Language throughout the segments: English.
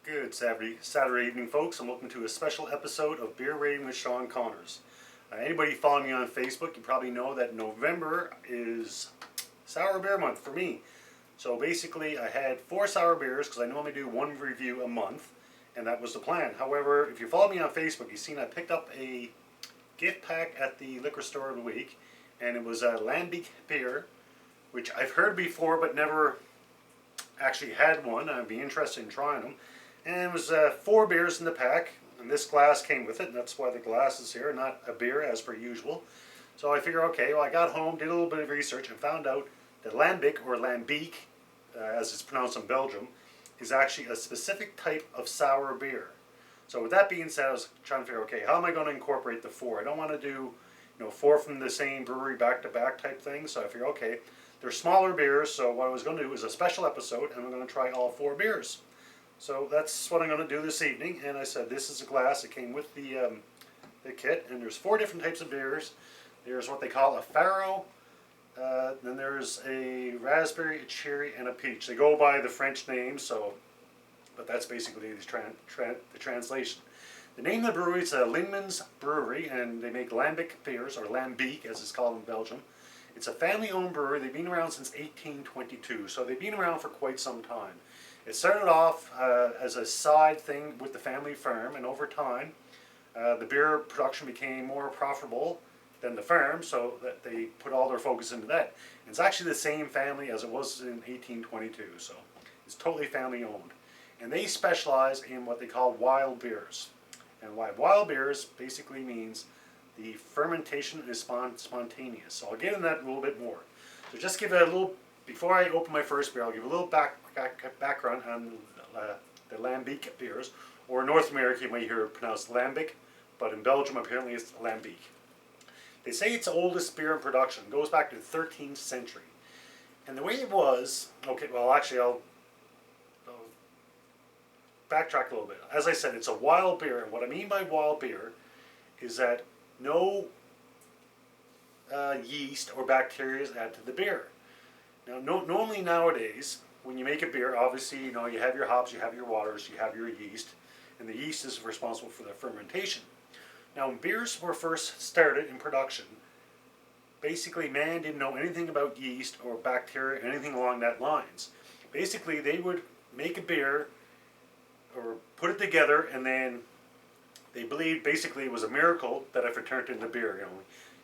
Good Saturday evening, folks, and welcome to a special episode of Beer Rating with Sean Connors. Anybody following me on Facebook, you probably know that November is sour beer month for me. So basically, I had 4 sour beers because I normally do one review a month, and that was the plan. However, if you follow me on Facebook, you've seen I picked up a gift pack at the liquor store of the week, and it was a Lambic beer, which I've heard before but never actually had one. I'd be interested in trying them. And it was 4 beers in the pack, and this glass came with it, and that's why the glass is here, not a beer as per usual. So I figured, okay, well, I got home, did a little bit of research, and found out that Lambic, or Lambic, as it's pronounced in Belgium, is actually a specific type of sour beer. So with that being said, I was trying to figure, okay, how am I going to incorporate the 4? I don't want to do, 4 from the same brewery back-to-back type thing, so I figured, okay, they're smaller beers, so what I was going to do is a special episode, and I'm going to try all 4 beers. So that's what I'm going to do this evening, and I said this is a glass that came with the kit, and there's 4 different types of beers. There's what they call a Faro, then there's a raspberry, a cherry, and a peach. They go by the French names, but that's basically the translation. The name of the brewery is Lindeman's Brewery, and they make Lambic beers, or Lambic as it's called in Belgium. It's a family-owned brewery. They've been around since 1822, so they've been around for quite some time. It started off as a side thing with the family farm, and over time the beer production became more profitable than the farm, so that they put all their focus into that. And it's actually the same family as it was in 1822, so it's totally family owned. And they specialize in what they call wild beers. And wild beers basically means the fermentation is spontaneous. So I'll get into that a little bit more. So just give it a little, before I open my first beer, I'll give a little background on the Lambic beers, or in North America you might hear it pronounced Lambic, but in Belgium apparently it's Lambic. They say it's the oldest beer in production. It goes back to the 13th century. And the way it was, okay, well actually I'll backtrack a little bit. As I said, it's a wild beer, and what I mean by wild beer is that no yeast or bacteria is added to the beer. Now, normally nowadays, when you make a beer, obviously, you have your hops, you have your waters, you have your yeast, and the yeast is responsible for the fermentation. Now, when beers were first started in production, basically man didn't know anything about yeast or bacteria, anything along that lines. Basically, they would make a beer or put it together, and then they believed basically it was a miracle that if it turned into beer.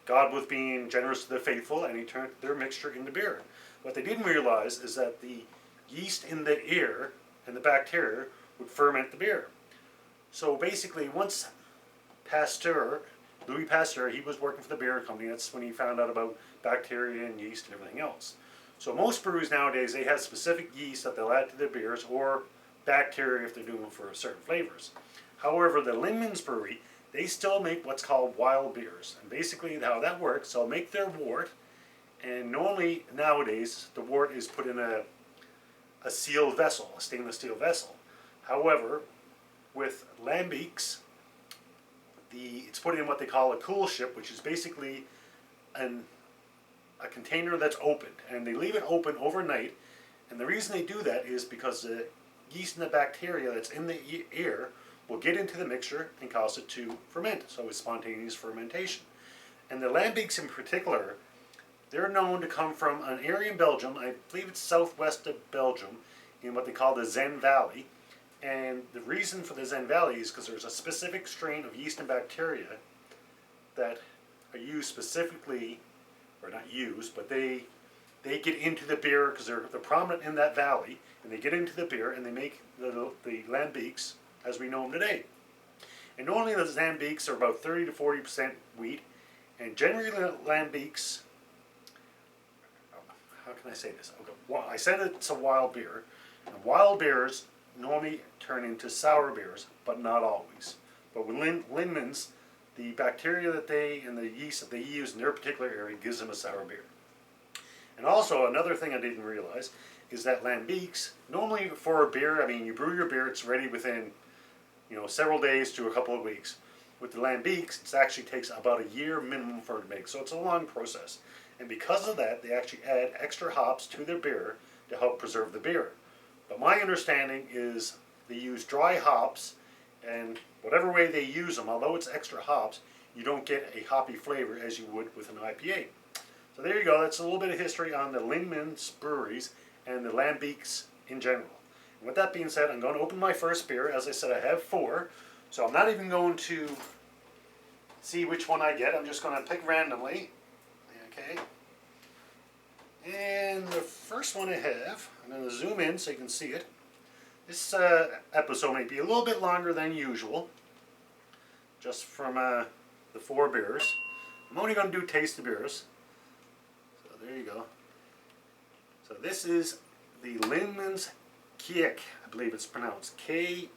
God was being generous to the faithful, and he turned their mixture into beer. What they didn't realize is that the yeast in the air and the bacteria would ferment the beer. So basically, once Louis Pasteur, he was working for the beer company. That's when he found out about bacteria and yeast and everything else. So most breweries nowadays, they have specific yeast that they'll add to their beers, or bacteria if they're doing it for certain flavors. However, the Lindeman's Brewery, they still make what's called wild beers. And basically how that works, they'll make their wort, and normally nowadays the wort is put in a sealed vessel, a stainless steel vessel. However, with Lambics, it's put in what they call a cool ship, which is basically a container that's opened, and they leave it open overnight. And the reason they do that is because the yeast and the bacteria that's in the air will get into the mixture and cause it to ferment. So it's spontaneous fermentation. And the Lambics in particular, they're known to come from an area in Belgium, I believe it's southwest of Belgium, in what they call the Zen Valley. And the reason for the Zen Valley is because there's a specific strain of yeast and bacteria that are used specifically, or not used, but they get into the beer because they're prominent in that valley, and they get into the beer and they make the Lambics as we know them today. And normally the Lambics are about 30 to 40% wheat, and generally the Lambics, how can I say this? Okay, well, I said it's a wild beer, and wild beers normally turn into sour beers, but not always. But with Lindeman's, the bacteria and the yeast that they use in their particular area gives them a sour beer. And also, another thing I didn't realize is that Lambics, normally for a beer, you brew your beer, it's ready within, several days to a couple of weeks. With the Lambics, it actually takes about a year minimum for it to make, so it's a long process. And because of that, they actually add extra hops to their beer to help preserve the beer. But my understanding is they use dry hops, and whatever way they use them, although it's extra hops, you don't get a hoppy flavor as you would with an IPA. So there you go, that's a little bit of history on the Lindeman's breweries and the Lambics in general. And with that being said, I'm going to open my first beer. As I said, I have 4, so I'm not even going to see which one I get. I'm just going to pick randomly. Okay. And the first one I have, I'm going to zoom in so you can see it. This episode may be a little bit longer than usual, just from the 4 beers. I'm only going to do taste the beers. So there you go. So this is the Lindeman's Kriek, I believe it's pronounced Kriek.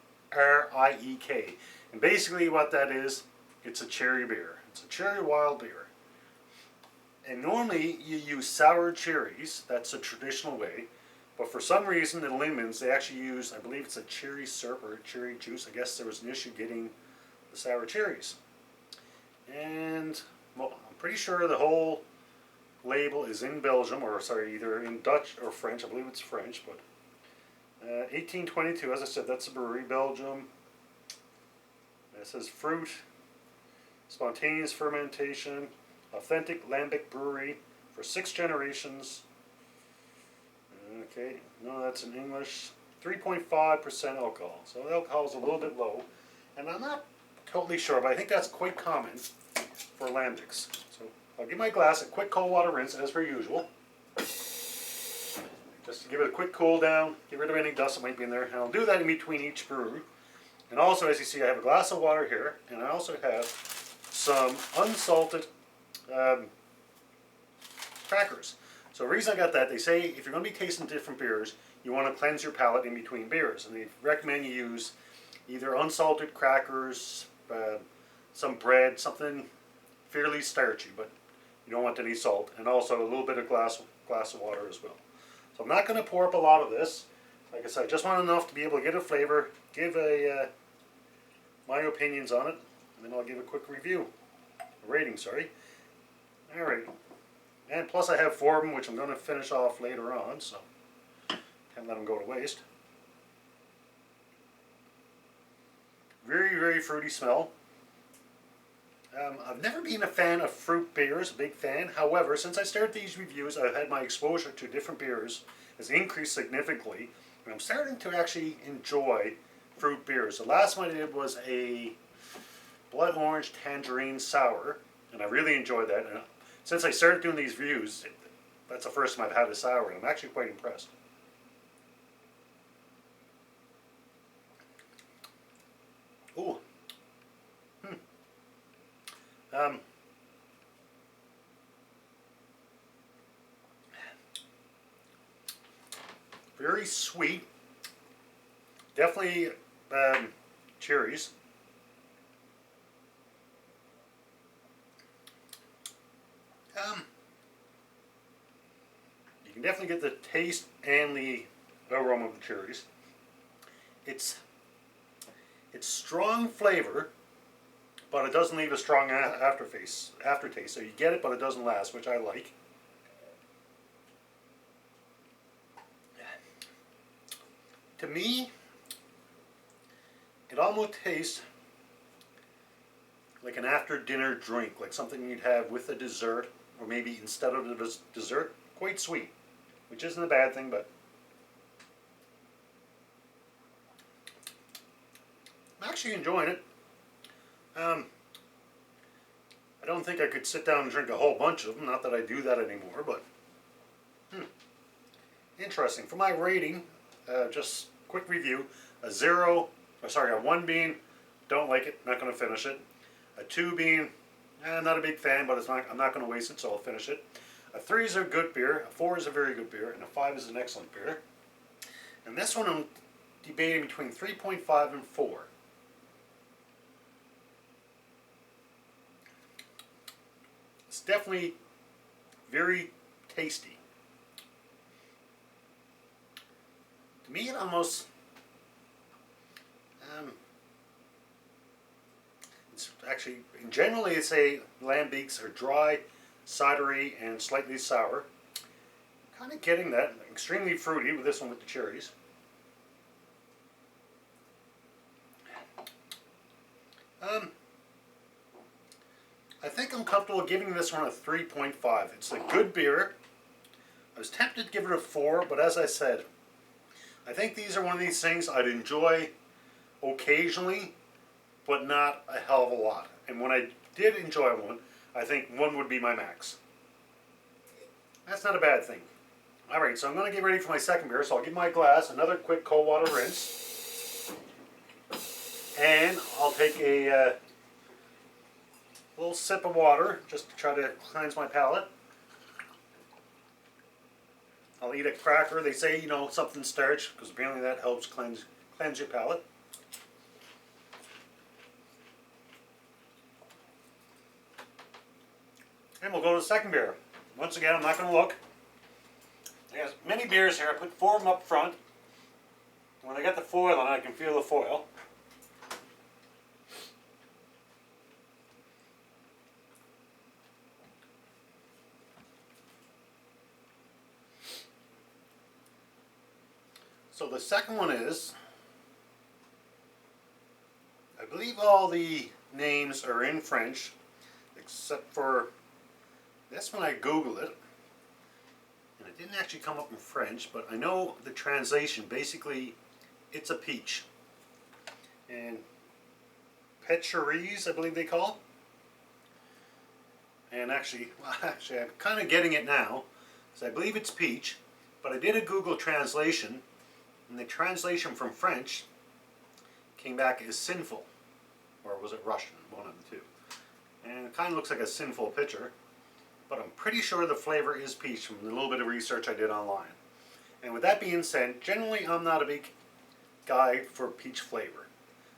And basically what that is, it's a cherry beer. It's a cherry wild beer. And normally you use sour cherries, that's a traditional way. But for some reason the Lindeman's, they actually use, I believe it's a cherry syrup or cherry juice. I guess there was an issue getting the sour cherries. And well, I'm pretty sure the whole label is in Belgium, or sorry, either in Dutch or French. I believe it's French, but 1822, as I said, that's a brewery, Belgium. It says fruit, spontaneous fermentation, authentic Lambic brewery for 6 generations. Okay, no, that's in English. 3.5% alcohol, so the alcohol is a little bit low, and I'm not totally sure, but I think that's quite common for Lambics. So I'll give my glass a quick cold water rinse as per usual, just to give it a quick cool down, get rid of any dust that might be in there, and I'll do that in between each brew. And also, as you see, I have a glass of water here, and I also have some unsalted crackers. So the reason I got that, they say if you're going to be tasting different beers, you want to cleanse your palate in between beers. And they recommend you use either unsalted crackers, some bread, something fairly starchy, but you don't want any salt, and also a little bit of glass of water as well. So I'm not going to pour up a lot of this. Like I said, I just want enough to be able to get a flavor, give my opinions on it, and then I'll give a quick review. A rating, sorry. Alright. And plus I have 4 of them, which I'm going to finish off later on, so can't let them go to waste. Very, very fruity smell. I've never been a fan of fruit beers, a big fan. However, since I started these reviews, I've had my exposure to different beers has increased significantly, and I'm starting to actually enjoy fruit beers. The last one I did was a blood orange tangerine sour, and I really enjoyed that. And since I started doing these reviews, that's the first time I've had a sour, and I'm actually quite impressed. Ooh. Very sweet. Definitely cherries. You can definitely get the taste and the aroma of the cherries. It's strong flavor, but it doesn't leave a strong aftertaste. So you get it, but it doesn't last, which I like. To me, it almost tastes like an after-dinner drink, like something you'd have with a dessert, or maybe instead of the dessert, quite sweet, which isn't a bad thing, but I'm actually enjoying it. I don't think I could sit down and drink a whole bunch of them, not that I do that anymore, but interesting. For my rating, just quick review, a 1 being, don't like it, not going to finish it. A 2 being, not a big fan, but I'm not going to waste it, so I'll finish it. A 3 is a good beer, a 4 is a very good beer, and a 5 is an excellent beer. And this one I'm debating between 3.5 and 4. It's definitely very tasty. To me, it almost, it's actually, generally it's a Lambics are dry, cidery, and slightly sour. Kind of getting that, extremely fruity with this one with the cherries. I think I'm comfortable giving this one a 3.5. It's a good beer. I was tempted to give it a 4, but as I said, I think these are one of these things I'd enjoy occasionally, but not a hell of a lot. And when I did enjoy one, I think 1 would be my max. That's not a bad thing. Alright, so I'm going to get ready for my second beer, so I'll give my glass another quick cold water rinse. And I'll take a little sip of water just to try to cleanse my palate. I'll eat a cracker. They say, you know, something starch, because apparently that helps cleanse your palate. And we'll go to the second beer. Once again, I'm not going to look. There's many beers here. I put 4 of them up front. When I get the foil on, I can feel the foil. So the second one is, I believe all the names are in French, except for this one. I Googled it, and it didn't actually come up in French, but I know the translation. Basically, it's a peach. And Pecheresse, I believe they call it. And actually, I'm kind of getting it now, because I believe it's peach, but I did a Google translation, and the translation from French came back as sinful. Or was it Russian? One of the two. And it kind of looks like a sinful pitcher. But I'm pretty sure the flavor is peach from the little bit of research I did online. And with that being said, generally I'm not a big guy for peach flavor.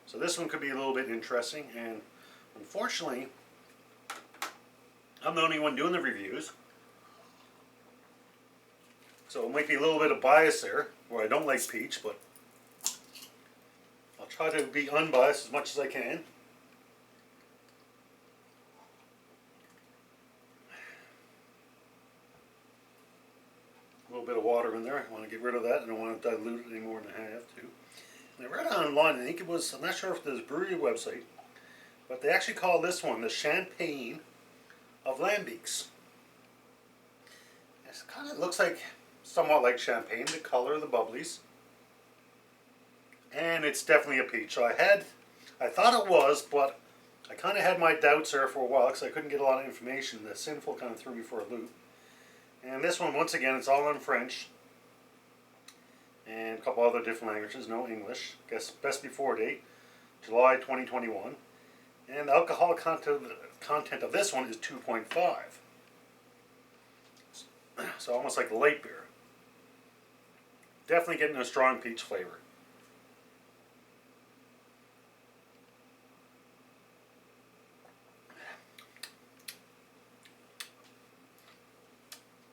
So this one could be a little bit interesting. And unfortunately, I'm the only one doing the reviews. So it might be a little bit of bias there, where I don't like peach, but I'll try to be unbiased as much as I can. A little bit of water in there. I want to get rid of that. I don't want to dilute it any more than I have to. And I read online, I think it was, I'm not sure if it was a brewery website, but they actually call this one the Champagne of Lambics. It kind of looks like, somewhat like champagne, the color of the bubblies. And it's definitely a peach. So I thought it was, but I kind of had my doubts there for a while because I couldn't get a lot of information. The sinful kind of threw me for a loop. And this one, once again, it's all in French. And a couple other different languages, no English. Guess best before date, July 2021. And the alcohol content of this one is 2.5. So almost like a light beer. Definitely getting a strong peach flavor.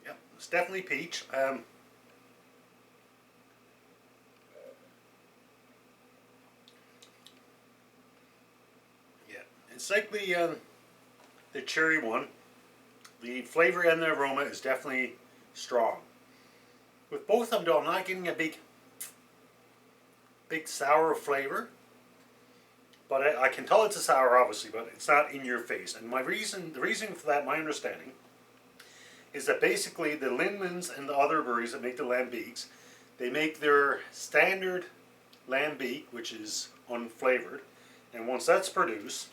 Yep, it's definitely peach. Yeah, it's like the cherry one. The flavor and the aroma is definitely strong. With both of them, though, I'm not getting a big sour flavor. But I can tell it's a sour, obviously, but it's not in your face. And the reason for that, my understanding, is that basically the Lindemans and the other breweries that make the Lambics, they make their standard Lambic, which is unflavored, and once that's produced,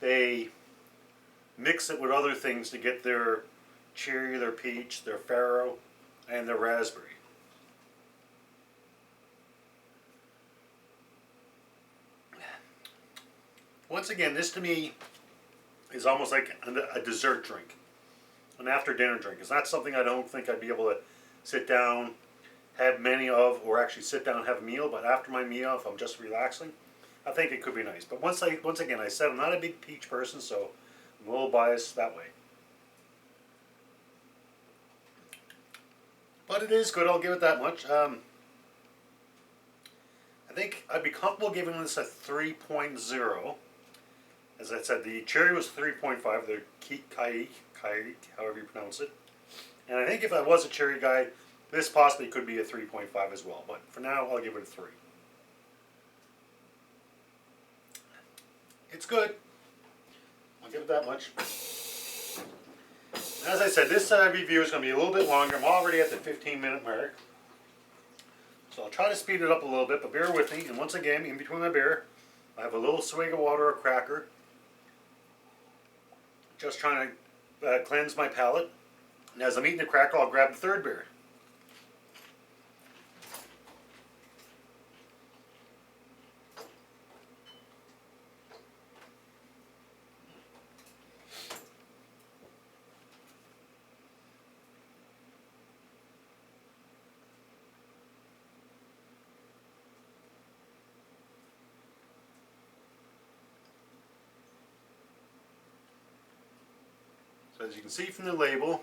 they mix it with other things to get their cherry, their peach, their Faro, and their raspberry. Once again, this to me is almost like a dessert drink, an after dinner drink. It's not something I don't think I'd be able to sit down, have many of, or actually sit down and have a meal. But after my meal, if I'm just relaxing, I think it could be nice. But once again, I said I'm not a big peach person, so I'm a little biased that way. But it is good, I'll give it that much. I think I'd be comfortable giving this a 3.0. As I said, the cherry was 3.5, the Kriek, however you pronounce it. And I think if I was a cherry guy, this possibly could be a 3.5 as well. But for now, I'll give it a 3. It's good. I'll give it that much. As I said, this review is going to be a little bit longer. I'm already at the 15-minute mark. So I'll try to speed it up a little bit, but bear with me. And once again, in between my beer, I have a little swig of water or cracker. Just trying to cleanse my palate. And as I'm eating the cracker, I'll grab the third beer. So as you can see from the label,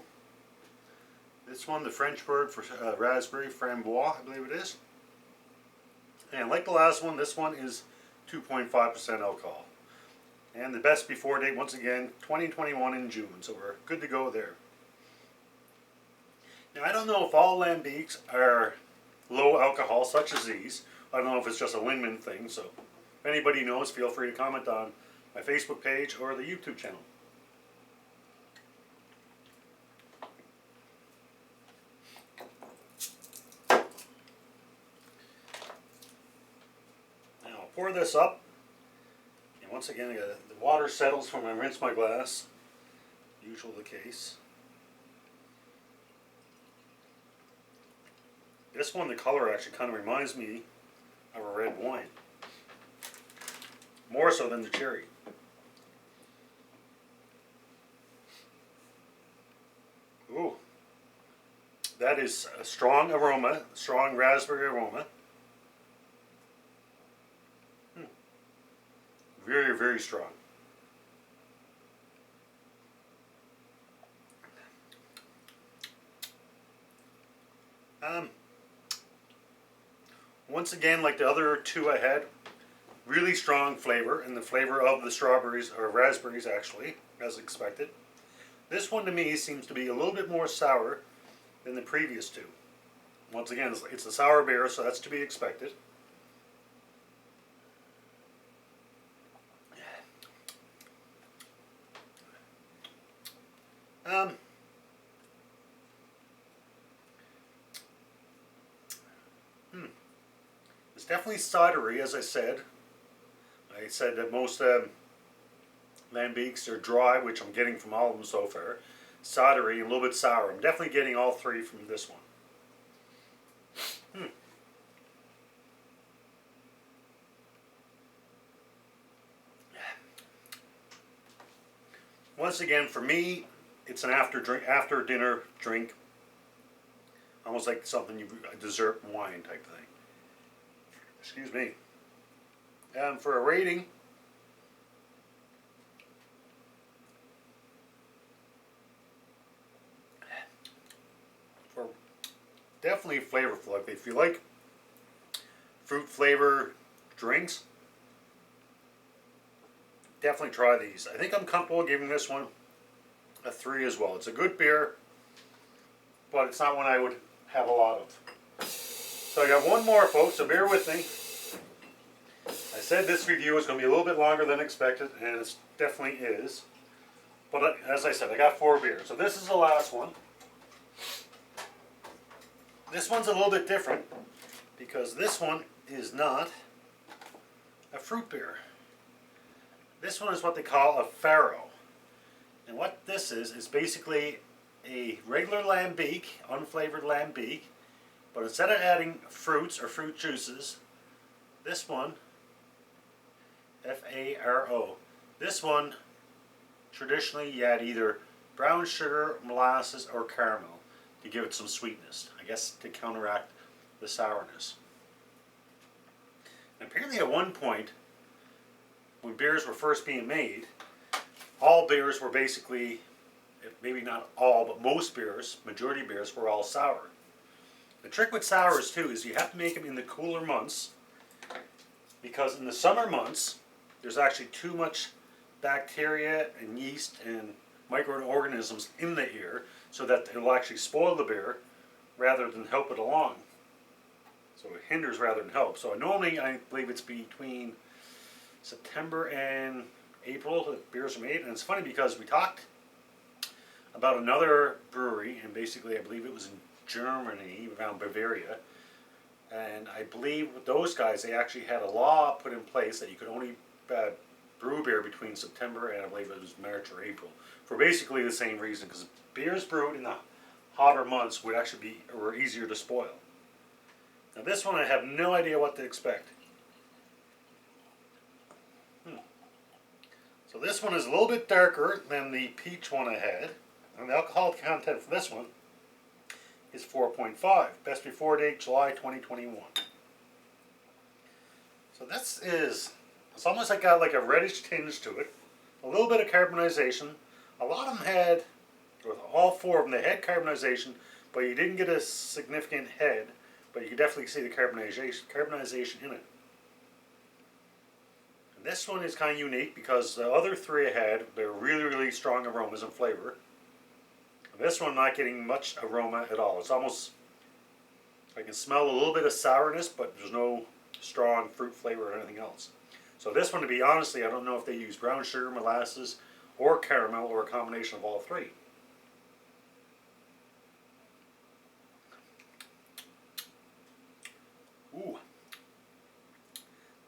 this one, the French word for raspberry, Framboise, I believe it is. And like the last one, this one is 2.5% alcohol. And the best before date, once again, 2021 in June, so we're good to go there. Now I don't know if all Lambics are low alcohol, such as these. I don't know if it's just a Lindeman thing, so if anybody knows, feel free to comment on my Facebook page or the YouTube channel. Pour this up, and once again the water settles when I rinse my glass, usual the case. This one, the color actually kind of reminds me of a red wine, more so than the cherry. Ooh, that is a strong aroma, strong raspberry aroma. Very, very strong. Once again, like the other two I had, really strong flavor, and the flavor of the strawberries, or raspberries actually, as expected. This one to me seems to be a little bit more sour than the previous two. Once again, it's a sour beer, so that's to be expected. It's definitely cidery, as I said. I said that most Lambics are dry, which I'm getting from all of them so far. Cidery and a little bit sour. I'm definitely getting all three from this one. Once again, for me, it's an after dinner drink, almost like something a dessert wine type thing. Excuse me. And for a rating, for definitely flavorful. If you like fruit flavor drinks, definitely try these. I think I'm comfortable giving this one a 3 as well. It's a good beer, but it's not one I would have a lot of. So I got one more, folks, so bear with me. I said this review is going to be a little bit longer than expected, and it definitely is. But as I said, I got 4 beers. So this is the last one. This one's a little bit different, because this one is not a fruit beer. This one is what they call a Faro. And what this is basically a regular Lambic, unflavored Lambic, but instead of adding fruits or fruit juices, this one, F-A-R-O, this one, traditionally you add either brown sugar, molasses, or caramel to give it some sweetness, I guess to counteract the sourness. And apparently at one point, when beers were first being made, all beers were basically, maybe not all, but most beers, majority beers, were all sour. The trick with sours too is you have to make them in the cooler months, because in the summer months there's actually too much bacteria and yeast and microorganisms in the air, so that it will actually spoil the beer rather than help it along. So it hinders rather than helps. So normally I believe it's between September and April the beers are made. And it's funny because we talked about another brewery, and basically I believe it was in Germany, around Bavaria. And I believe with those guys, they actually had a law put in place that you could only brew beer between September and I believe it was March or April, for basically the same reason, because beers brewed in the hotter months would actually be were easier to spoil. Now this one I have no idea what to expect. So this one is a little bit darker than the peach one I had, and the alcohol content for this one is 4.5. Best before date July 2021. So this is, it's almost like got like a reddish tinge to it, a little bit of carbonization. A lot of them had, or all four of them, they had carbonization, but you didn't get a significant head, but you could definitely see the carbonization in it. And this one is kind of unique because the other three I had, they're really, really strong aromas and flavor. And this one not getting much aroma at all. It's almost, I can smell a little bit of sourness, but there's no strong fruit flavor or anything else. So this one, to be honestly, I don't know if they use brown sugar, molasses, or caramel, or a combination of all three. Ooh.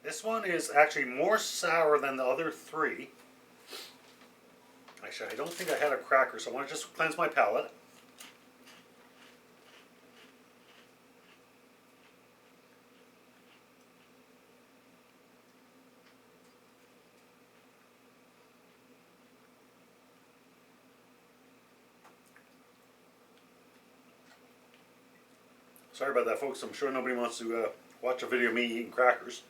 This one is actually more sour than the other three. Actually, I don't think I had a cracker, so I want to just cleanse my palate. Sorry about that, folks. I'm sure nobody wants to watch a video of me eating crackers.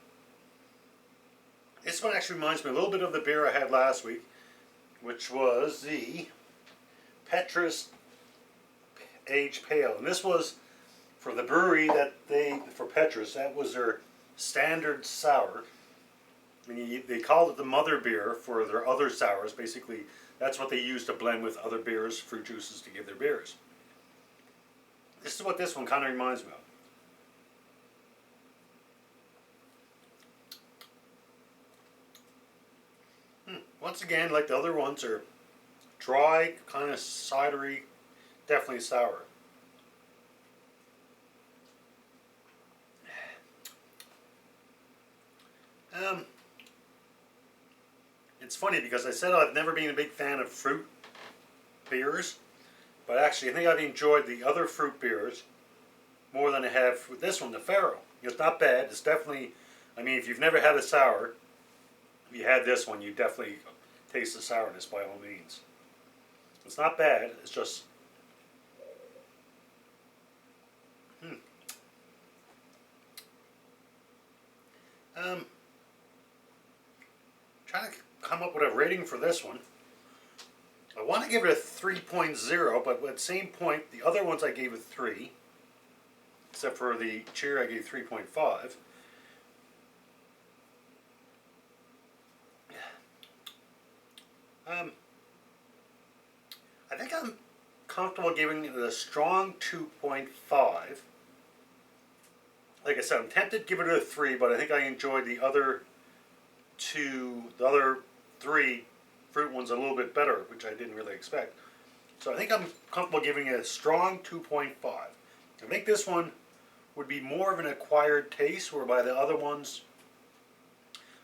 This one actually reminds me a little bit of the beer I had last week, which was the Pecheresse Aged Pale. And this was for the brewery that for Pecheresse, that was their standard sour. I mean, they called it the mother beer for their other sours. Basically, that's what they use to blend with other beers, fruit juices to give their beers. This is what this one kind of reminds me of. Once again, like the other ones, are dry, kind of cidery, definitely sour. It's funny because I said I've never been a big fan of fruit beers, but actually I think I've enjoyed the other fruit beers more than I have with this one, the Faro. It's not bad. It's definitely, I mean, if you've never had a sour, if you had this one, you definitely taste the sourness by all means. It's not bad. It's just trying to come up with a rating for this one. I want to give it a 3.0, but at the same point, the other ones I gave a 3, except for the cheer I gave 3.5. I think I'm comfortable giving it a strong 2.5. Like I said, I'm tempted to give it a 3, but I think I enjoyed the other three fruit ones a little bit better, which I didn't really expect. So I think I'm comfortable giving it a strong 2.5. I think this one would be more of an acquired taste, whereby the other ones,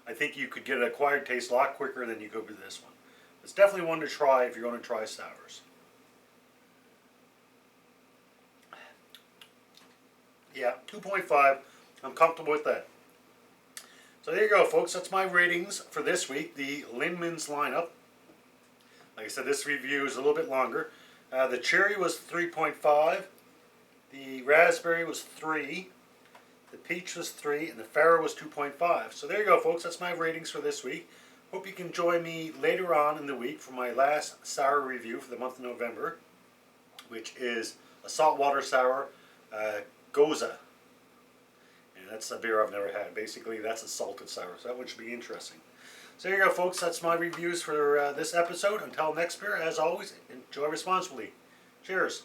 I think you could get an acquired taste a lot quicker than you could with this one. It's definitely one to try if you're going to try sours. Yeah, 2.5. I'm comfortable with that. So there you go, folks. That's my ratings for this week, the Lindeman's lineup. Like I said, this review is a little bit longer. The cherry was 3.5. The raspberry was 3. The peach was 3. And the Faro was 2.5. So there you go, folks. That's my ratings for this week. Hope you can join me later on in the week for my last sour review for the month of November, which is a saltwater sour Goza. And that's a beer I've never had. Basically, that's a salted sour. So that one should be interesting. So there you go, folks. That's my reviews for this episode. Until next beer, as always, enjoy responsibly. Cheers.